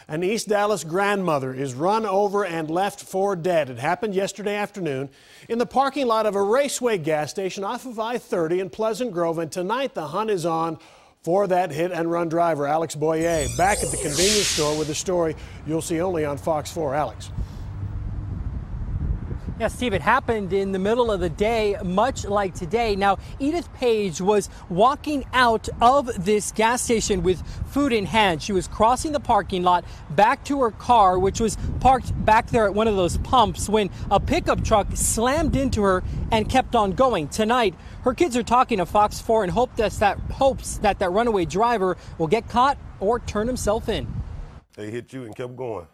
An East Dallas grandmother is run over and left for dead. It happened yesterday afternoon in the parking lot of a Raceway gas station off of I-30 in Pleasant Grove. And tonight the hunt is on for that hit and run driver, Alex Boyer, back at the convenience store with a story you'll see only on Fox 4. Alex. Yeah, Steve, it happened in the middle of the day, much like today. Now, Edith Page was walking out of this gas station with food in hand. She was crossing the parking lot back to her car, which was parked back there at one of those pumps, when a pickup truck slammed into her and kept on going. Tonight, her kids are talking to Fox 4 and hopes that runaway driver will get caught or turn himself in. They hit you and kept going.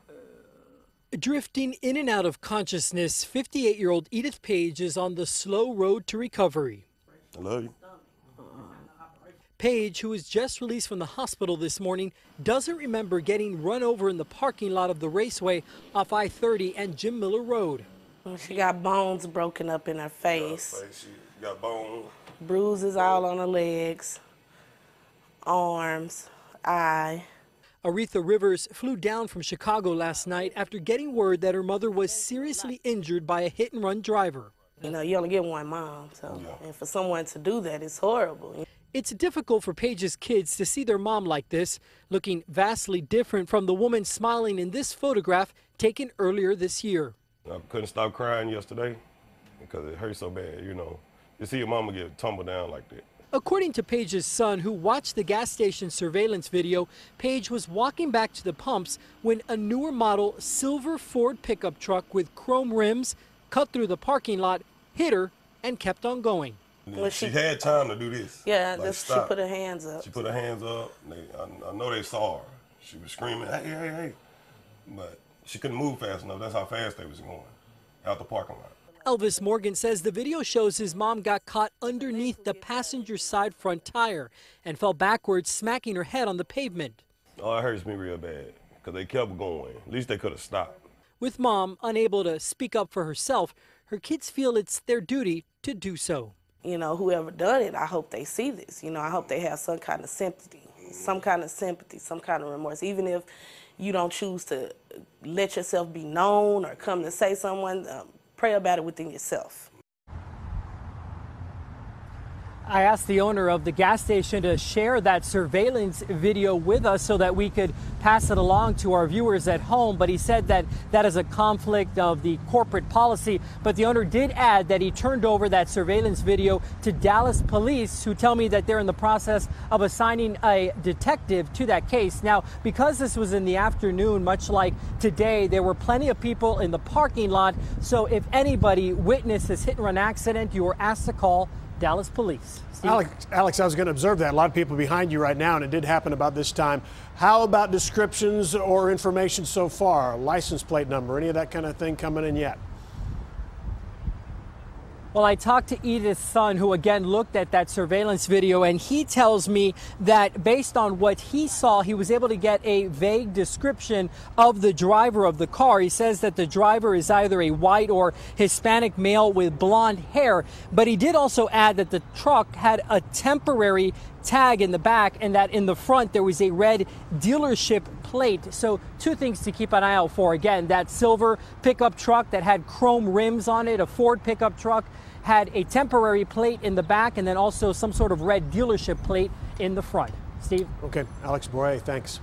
Drifting in and out of consciousness, 58-year-old Edith Page is on the slow road to recovery. I love you. Page, who was just released from the hospital this morning, doesn't remember getting run over in the parking lot of the Raceway off I-30 and Jim Miller Road. She got bones broken up in her face. She got bones. Bruises all on her legs, arms, eye. Aretha Rivers flew down from Chicago last night after getting word that her mother was seriously injured by a hit-and-run driver. You know, you only get one mom, and for someone to do that, it's horrible. It's difficult for Page's kids to see their mom like this, looking vastly different from the woman smiling in this photograph taken earlier this year. I couldn't stop crying yesterday because it hurt so bad, you know. You see your mama get tumbled down like that. According to Page's son, who watched the gas station surveillance video, Page was walking back to the pumps when a newer model silver Ford pickup truck with chrome rims cut through the parking lot, hit her, and kept on going. Well, she had time to do this. Yeah, like, she put her hands up. She put her hands up. I know they saw her. She was screaming, hey, hey, hey. But she couldn't move fast enough. That's how fast they was going out the parking lot. Elvis Morgan says the video shows his mom got caught underneath the passenger side front tire and fell backwards, smacking her head on the pavement. Oh, it hurts me real bad because they kept going. At least they could have stopped. With mom unable to speak up for herself, her kids feel it's their duty to do so. You know, whoever done it, I hope they see this. You know, I hope they have some kind of sympathy, some kind of remorse. Even if you don't choose to let yourself be known or come to say someone, pray about it within yourself. I asked the owner of the gas station to share that surveillance video with us so that we could pass it along to our viewers at home, but he said that that is a conflict of the corporate policy. But the owner did add that he turned over that surveillance video to Dallas police, who tell me that they're in the process of assigning a detective to that case. Now, because this was in the afternoon, much like today, there were plenty of people in the parking lot. So if anybody witnessed this hit-and-run accident, you were asked to call Dallas police. Alex, I was going to observe that. A lot of people behind you right now, and it did happen about this time. How about descriptions or information so far? License plate number, any of that kind of thing coming in yet? Well, I talked to Edith's son, who again looked at that surveillance video, and he tells me that based on what he saw, he was able to get a vague description of the driver of the car. He says that the driver is either a white or Hispanic male with blonde hair, but he did also add that the truck had a temporary tag in the back and that in the front there was a red dealership plate. So two things to keep an eye out for. Again, that silver pickup truck that had chrome rims on it, a Ford pickup truck, had a temporary plate in the back and then also some sort of red dealership plate in the front. Steve? Okay, Alex Boyer, thanks.